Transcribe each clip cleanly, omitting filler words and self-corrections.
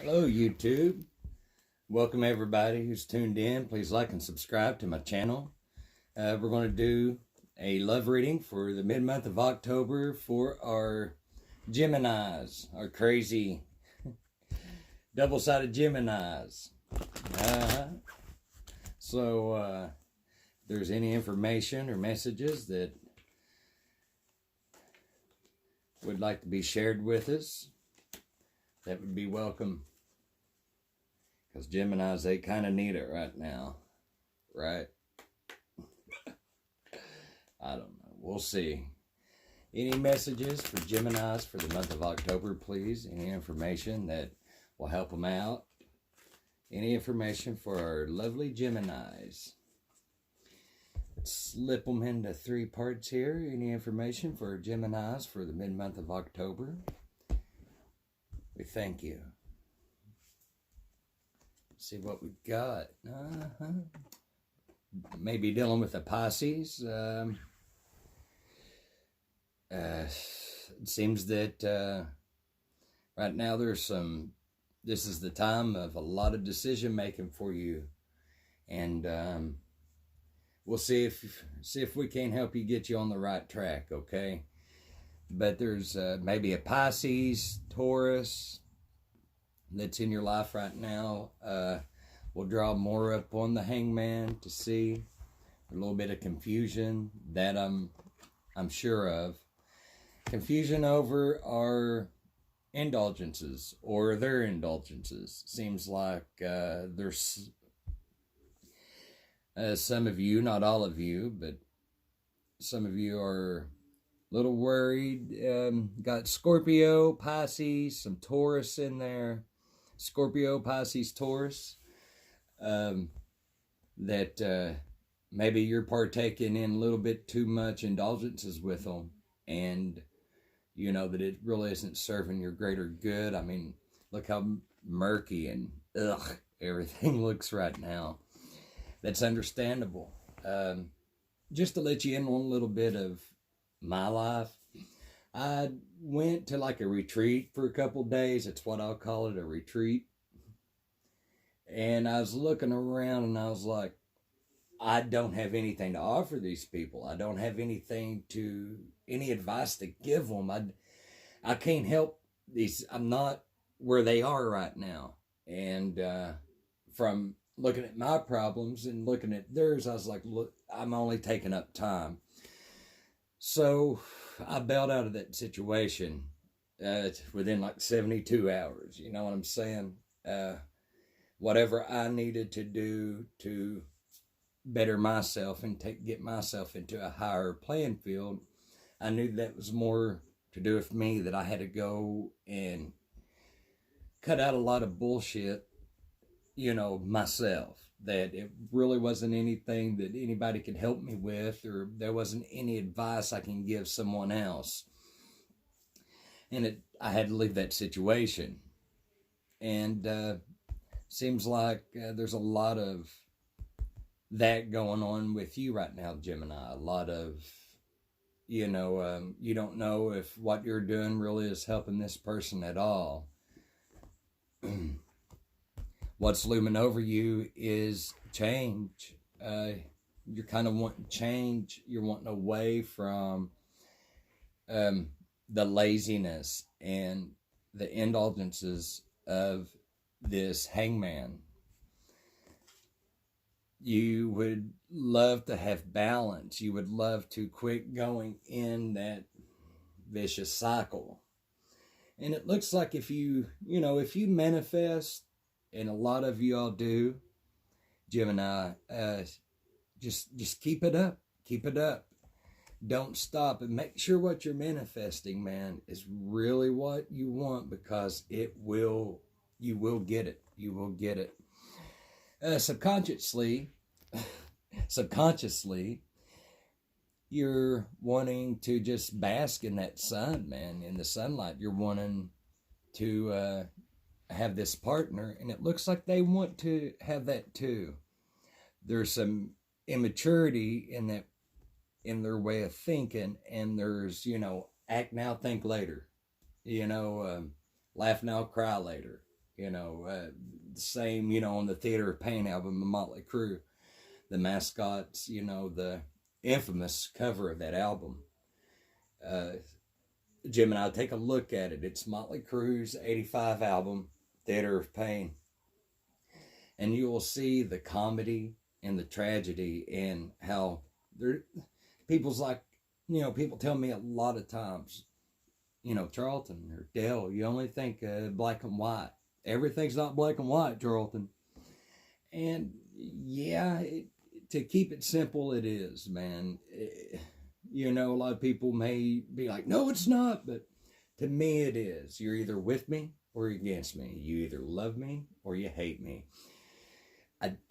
Hello, YouTube. Welcome everybody who's tuned in. Please like and subscribe to my channel. We're going to do a love reading for the mid-month of October for our Geminis, our crazy double-sided Geminis. So, if there's any information or messages that would like to be shared with us, that would be welcome. Because Geminis, they kind of need it right now. Right? I don't know. We'll see. Any messages for Geminis for the month of October, please? Any information that will help them out? Any information for our lovely Geminis? Let's slip them into 3 parts here. Any information for Geminis for the mid-month of October? We thank you. See what we got. Maybe dealing with the Pisces. It seems that right now this is the time of a lot of decision making for you, and we'll see if we can help you get you on the right track. Okay, but there's maybe a Pisces, Taurus that's in your life right now. We'll draw more up on the Hangman to see a little bit of confusion that I'm sure of. Confusion over our indulgences or their indulgences. Seems like there's some of you, not all of you, but some of you are a little worried. Got Scorpio, Pisces, some Taurus in there. Scorpio, Pisces, Taurus. That maybe you're partaking in a little bit too much indulgences with them, and you know that it really isn't serving your greater good. I mean, look how murky and everything looks right now. That's understandable. Just to let you in on a little bit of my life, I went to like a retreat for a couple days. It's what I'll call it, a retreat. And I was looking around and I was like, I don't have anything to offer these people. I don't have any advice to give them. I can't help these. I'm not where they are right now. And from looking at my problems and looking at theirs, I was like, look, I'm only taking up time. So I bailed out of that situation within like 72 hours. You know what I'm saying? Whatever I needed to do to better myself and get myself into a higher playing field, I knew that was more to do with me, that I had to go and cut out a lot of bullshit, myself, that it really wasn't anything that anybody could help me with, or there wasn't any advice I can give someone else. And I had to leave that situation. And seems like there's a lot of that going on with you right now, Gemini. A lot of, you don't know if what you're doing really is helping this person at all. What's looming over you is change. You're kind of wanting change. You're wanting away from the laziness and the indulgences of this Hangman. You would love to have balance. You would love to quit going in that vicious cycle. And it looks like if you manifest, and a lot of you all do, Gemini, just keep it up. Keep it up. Don't stop, and make sure what you're manifesting, man, is really what you want, because you will get it. You will get it. Subconsciously, you're wanting to just bask in that sun, man, in the sunlight. You're wanting to have this partner, and it looks like they want to have that too. There's some immaturity in their way of thinking, and there's, act now, think later. Laugh now, cry later. Same, on the Theater of Pain album, the Motley Crue, the mascots, the infamous cover of that album. Gemini, take a look at it. It's Motley Crue's '85 album, Theater of Pain. And you will see the comedy and the tragedy and how people's like, people tell me a lot of times, Charlton or Dale, you only think black and white. Everything's not black and white, Charlton. And yeah, to keep it simple, it is, man. A lot of people may be like, no, it's not. But to me, it is. You're either with me or you're against me. You either love me or you hate me.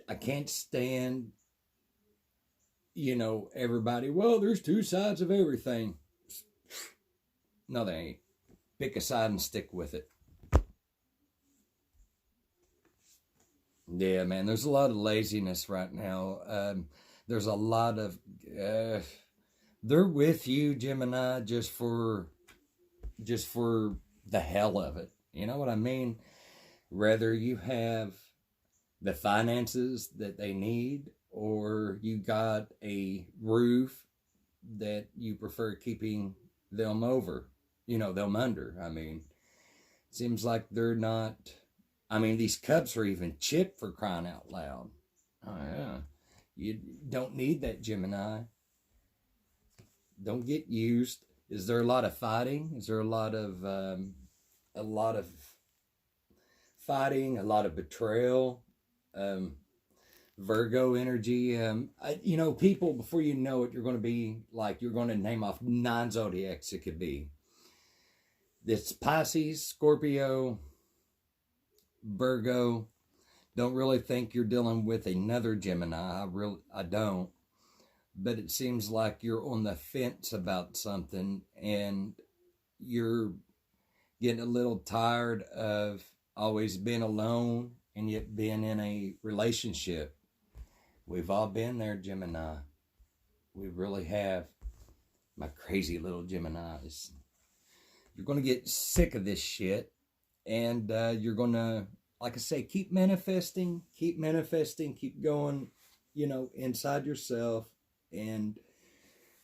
I can't stand, everybody, well, there's two sides of everything. No, they ain't. Pick a side and stick with it. Yeah, man, there's a lot of laziness right now. There's a lot of, they're with you, Gemini, just for the hell of it. You know what I mean? Whether you have the finances that they need, or you got a roof that you prefer keeping them over, them under. I mean, seems like they're not, these cups are even chipped, for crying out loud. Oh yeah. You don't need that, Gemini. Don't get used. Is there a lot of fighting? Is there a lot of fighting, a lot of betrayal? Virgo energy. People, before you know it, you're going to name off 9 zodiacs it could be. It's Pisces, Scorpio, Virgo. Don't really think you're dealing with another Gemini. I don't. But it seems like you're on the fence about something, and you're getting a little tired of always being alone and yet being in a relationship. We've all been there, Gemini. We really have. My crazy little Geminis. You're going to get sick of this shit, and you're going to, like I say, keep manifesting, keep going, inside yourself. And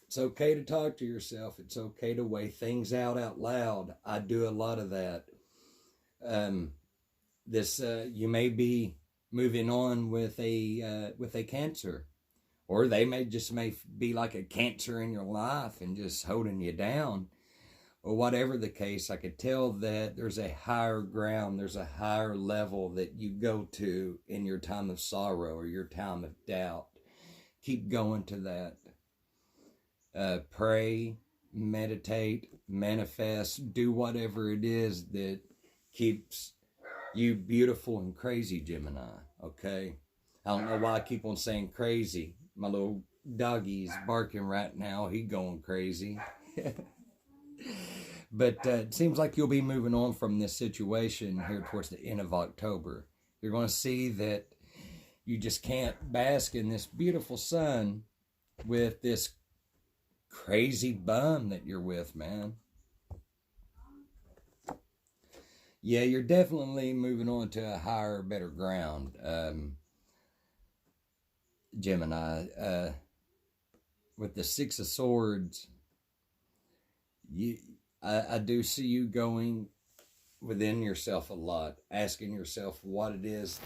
it's okay to talk to yourself. It's okay to weigh things out loud. I do a lot of that. You may be moving on with a Cancer, or they may be like a Cancer in your life and just holding you down, or whatever the case. I could tell that there's a higher ground, there's a higher level that you go to in your time of sorrow or your time of doubt. Keep going to that. Pray, meditate, manifest, do whatever it is that keeps you beautiful and crazy, Gemini, okay? I don't know why I keep on saying crazy. My little doggy's barking right now. He going crazy. But it seems like you'll be moving on from this situation here towards the end of October. You're going to see that you just can't bask in this beautiful sun with this crazy bum that you're with, man. Yeah, you're definitely moving on to a higher, better ground, Gemini. With the 6 of Swords, I do see you going within yourself a lot, asking yourself what it is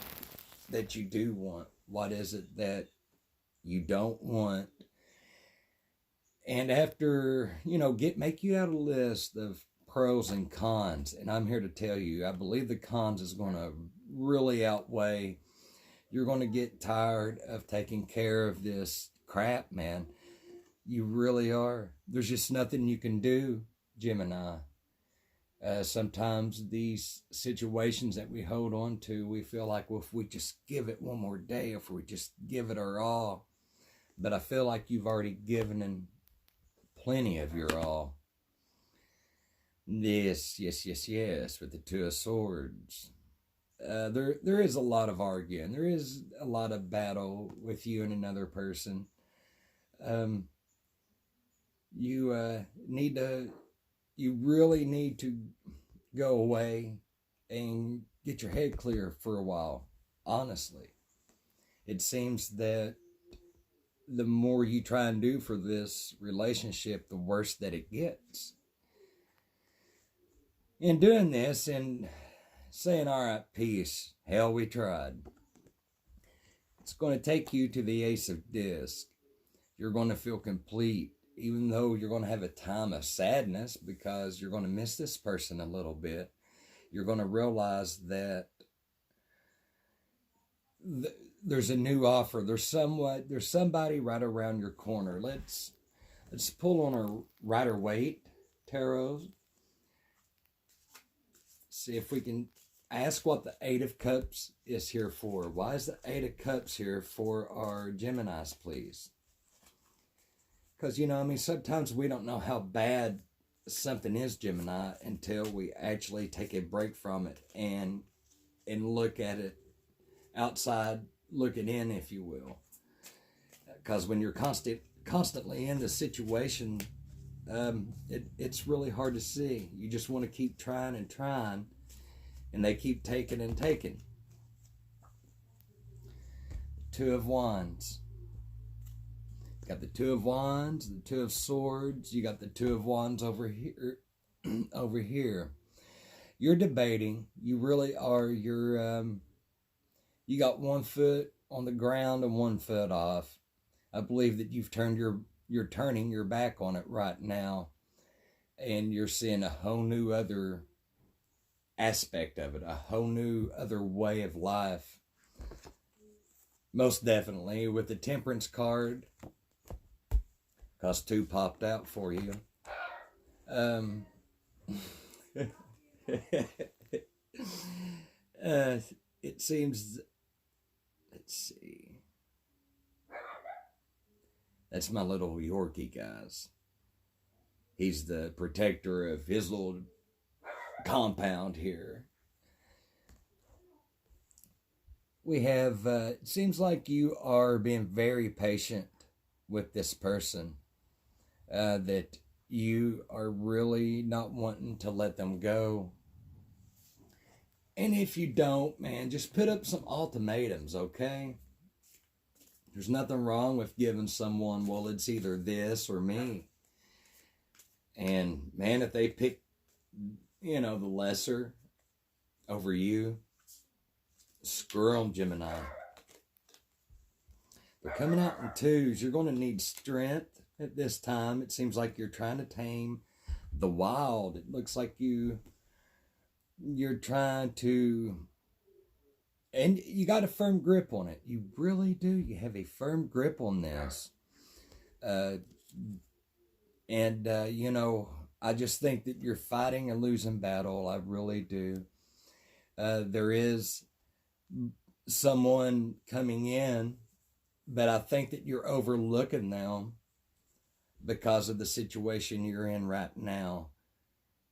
that you do want. What is it that you don't want? And after, make you out a list of pros and cons. And I'm here to tell you, I believe the cons is going to really outweigh. You're going to get tired of taking care of this crap, man. You really are. There's just nothing you can do, Gemini. Sometimes these situations that we hold on to, we feel like, well, if we just give it one more day, if we just give it our all. But I feel like you've already given in plenty of your all. Yes, with the 2 of Swords. There is a lot of arguing. There is a lot of battle with you and another person. You really need to go away and get your head clear for a while, honestly. It seems that the more you try and do for this relationship, the worse that it gets. In doing this and saying, all right, peace, hell, we tried, it's going to take you to the Ace of Discs. You're going to feel complete, even though you're going to have a time of sadness because you're going to miss this person a little bit. You're going to realize that there's a new offer. There's somebody right around your corner. Let's pull on our Rider-Waite tarot. See if we can ask what the Eight of Cups is here for. Why is the Eight of Cups here for our Geminis, please? Because, sometimes we don't know how bad something is, Gemini, until we actually take a break from it and look at it outside, looking in, if you will. Because when you're constantly in the situation, it's really hard to see. You just want to keep trying and trying, and they keep taking and taking. Two of Wands. You got the Two of Wands, the Two of Swords. You got the Two of Wands over here. Over here. You're debating. You really are. You got 1 foot on the ground and 1 foot off. I believe that you're turning your back on it right now, and you're seeing a whole new other aspect of it, a whole new other way of life. Most definitely with the Temperance card, because 2 popped out for you. It seems, let's see. That's my little Yorkie, guys. He's the protector of his little compound here. We have, it seems like you are being very patient with this person. That you are really not wanting to let them go. And if you don't, man, just put up some ultimatums, okay? There's nothing wrong with giving someone, well, it's either this or me. And, man, if they pick, the lesser over you, screw them, Gemini. They're coming out in 2s. You're going to need strength at this time. It seems like you're trying to tame the wild. It looks like you're trying to, and you got a firm grip on it. You really do. You have a firm grip on this. I just think that you're fighting a losing battle. I really do. There is someone coming in, but I think that you're overlooking them because of the situation you're in right now.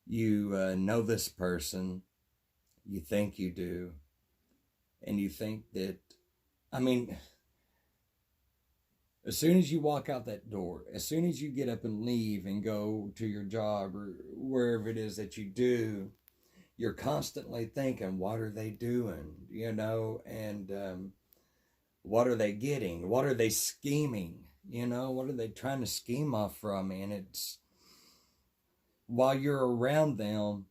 You know this person. You think you do. And you think that, as soon as you walk out that door, as soon as you get up and leave and go to your job or wherever it is that you do, you're constantly thinking, what are they doing? And what are they getting? What are they scheming? What are they trying to scheme off from me? And it's, while you're around them,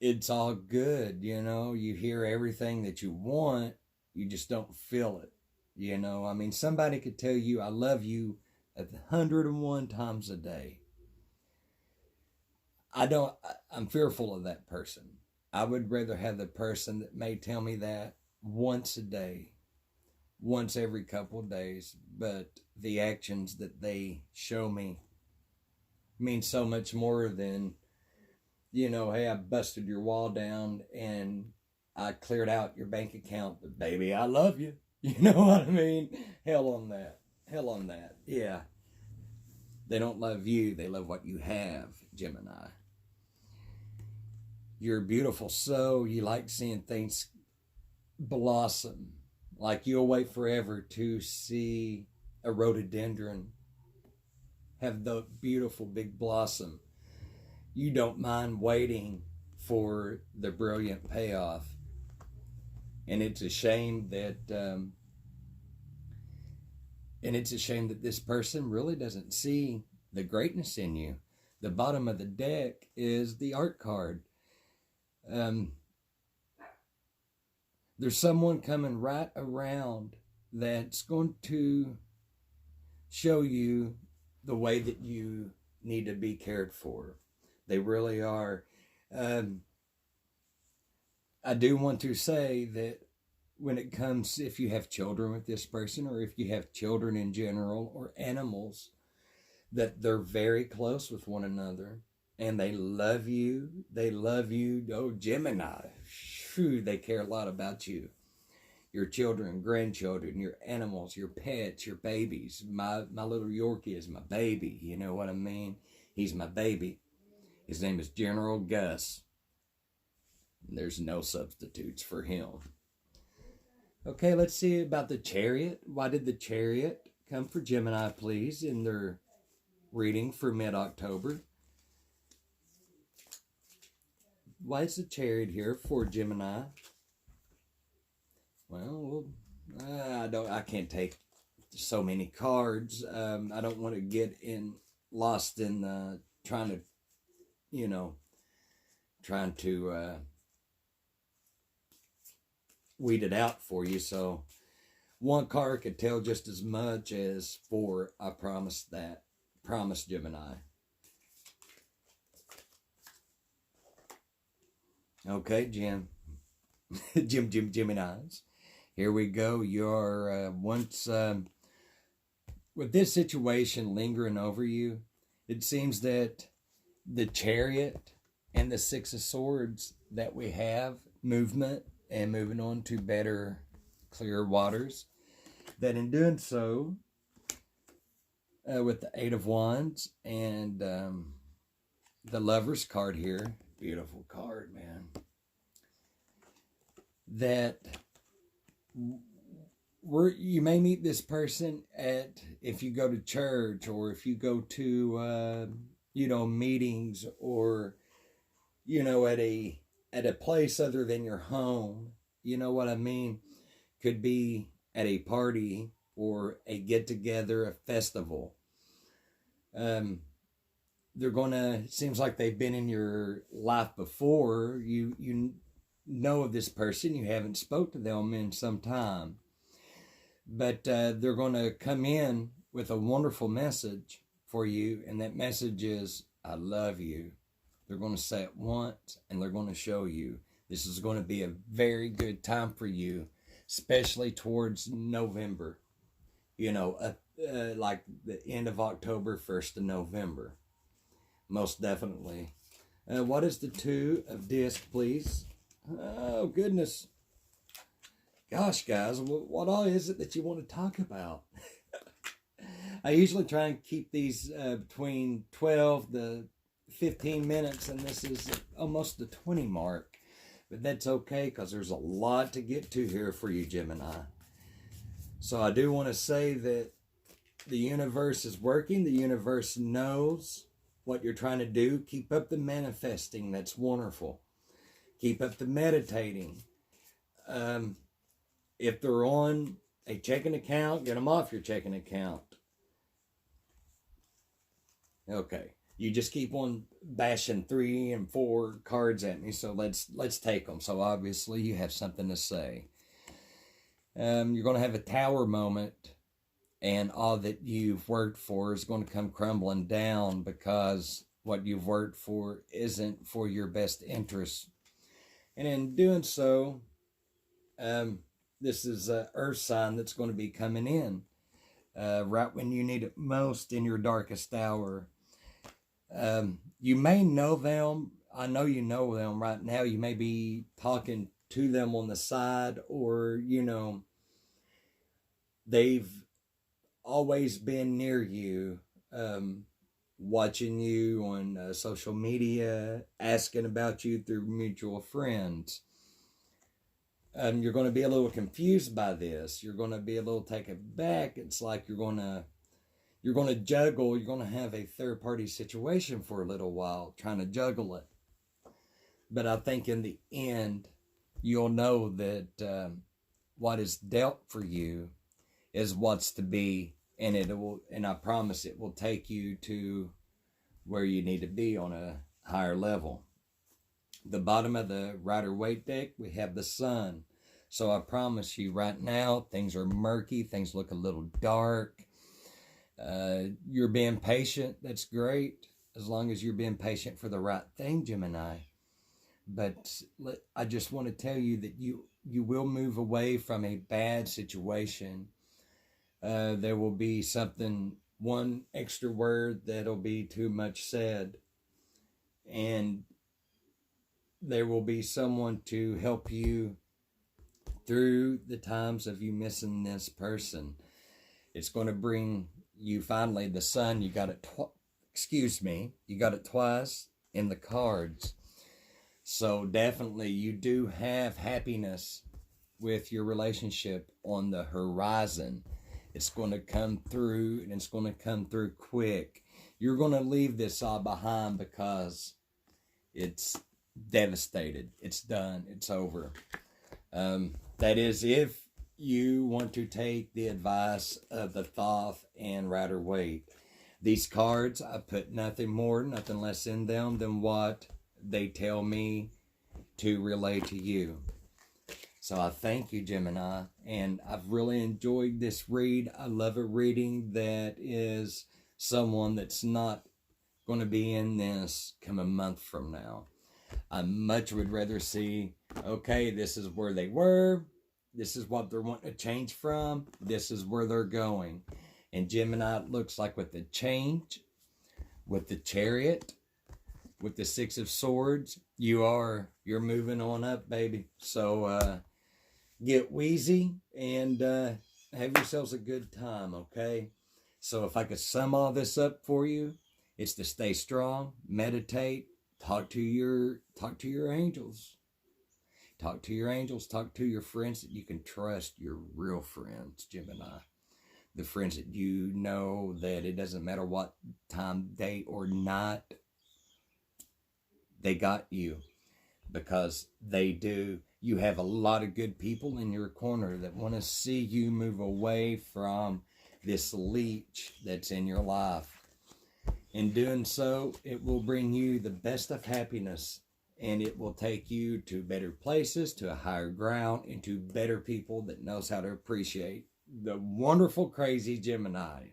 it's all good, you hear everything that you want, you just don't feel it, somebody could tell you, I love you 101 times a day. I'm fearful of that person. I would rather have the person that may tell me that once a day, once every couple of days, but the actions that they show me mean so much more than, hey, I busted your wall down and I cleared out your bank account, but baby, I love you. You know what I mean? Hell on that. Yeah. They don't love you. They love what you have, Gemini. You're a beautiful soul. You like seeing things blossom. Like you'll wait forever to see a rhododendron have the beautiful big blossom. You don't mind waiting for the brilliant payoff. And it's a shame that this person really doesn't see the greatness in you. The bottom of the deck is the art card. There's someone coming right around that's going to show you the way that you need to be cared for. They really are. I do want to say that when it comes, if you have children with this person, or if you have children in general, or animals, that they're very close with one another, and they love you. They love you. Oh, Gemini, phew, they care a lot about you. Your children, grandchildren, your animals, your pets, your babies. My little Yorkie is my baby. You know what I mean? He's my baby. His name is General Gus. There's no substitutes for him. Okay, let's see about the Chariot. Why did the Chariot come for Gemini, please, in their reading for mid-October? Why is the Chariot here for Gemini? Well, I can't take so many cards. I don't want to get lost in trying to weed it out for you. So one card could tell just as much as four. I promise that. Promise, Gemini. Okay, Geminis. Here we go. You're with this situation lingering over you, it seems that the Chariot and the Six of Swords that we have, movement and moving on to better, clearer waters, that in doing so, with the Eight of Wands and the Lover's card here, beautiful card, man, that you may meet this person if you go to church, or if you go to meetings, or at a place other than your home. You know what I mean? Could be at a party or a get-together, a festival. It seems like they've been in your life before. You know of this person. You haven't spoke to them in some time. But they're going to come in with a wonderful message for you. And that message is, I love you. They're going to say it once, and they're going to show you. This is going to be a very good time for you, especially towards November. Like the end of October, 1st of November. Most definitely. What is the Two of Discs, please? Oh, goodness. Gosh, guys, what all is it that you want to talk about? I usually try and keep these between 12 to 15 minutes, and this is almost the 20 mark. But that's okay, because there's a lot to get to here for you, Gemini. So I do want to say that the universe is working. The universe knows what you're trying to do. Keep up the manifesting. That's wonderful. Keep up the meditating. If they're on a checking account, get them off your checking account. Okay. You just keep on bashing 3 and 4 cards at me, so let's take them. So obviously you have something to say. You're going to have a tower moment, and all that you've worked for is going to come crumbling down, because what you've worked for isn't for your best interest. And in doing so, this is an earth sign that's going to be coming in right when you need it most, in your darkest hour. You may know them. I know you know them right now. You may be talking to them on the side, or, they've always been near you, watching you on social media, asking about you through mutual friends. You're going to be a little confused by this. You're going to be a little taken aback. It's like you're going to juggle. You're going to have a third-party situation for a little while, trying to juggle it. But I think in the end, you'll know that what is dealt for you is what's to be, and and I promise it will take you to where you need to be on a higher level. The bottom of the Rider-Waite deck, we have the Sun. So I promise you right now, things are murky, things look a little dark. You're being patient, that's great, as long as you're being patient for the right thing, Gemini. But I just want to tell you that you will move away from a bad situation. There will be one extra word that'll be too much said. And there will be someone to help you through the times of you missing this person. It's going to bring you finally the Sun. You got it you got it twice in the cards. So definitely you do have happiness with your relationship on the horizon. It's going to come through, and it's going to come through quick. You're going to leave this all behind because it's devastated. It's done. It's over. That is, if you want to take the advice of the Thoth and Rider-Waite. These cards, I put nothing more, nothing less in them than what they tell me to relay to you. So I thank you, Gemini, and I've really enjoyed this read. I love a reading that is someone that's not going to be in this come a month from now. I much would rather see, okay, this is where they were, this is what they're wanting to change from, this is where they're going. And Gemini, it looks like with the change, with the Chariot, with the Six of Swords, you're moving on up, baby. So get wheezy and have yourselves a good time, okay? So if I could sum all this up for you, it's to stay strong, meditate, talk to your angels. Talk to your angels, talk to your friends that you can trust, your real friends, Gemini. The friends that you know that it doesn't matter what time, day, or night, they got you, because they do. You have a lot of good people in your corner that want to see you move away from this leech that's in your life. In doing so, it will bring you the best of happiness, and it will take you to better places, to a higher ground, and to better people that knows how to appreciate the wonderful, crazy Gemini.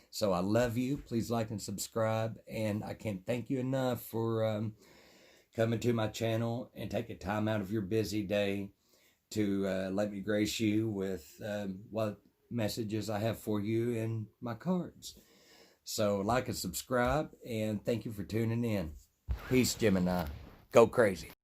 So I love you. Please like and subscribe, and I can't thank you enough for coming to my channel and taking time out of your busy day to let me grace you with what messages I have for you in my cards. So like and subscribe, and thank you for tuning in. Peace, Gemini. Go crazy.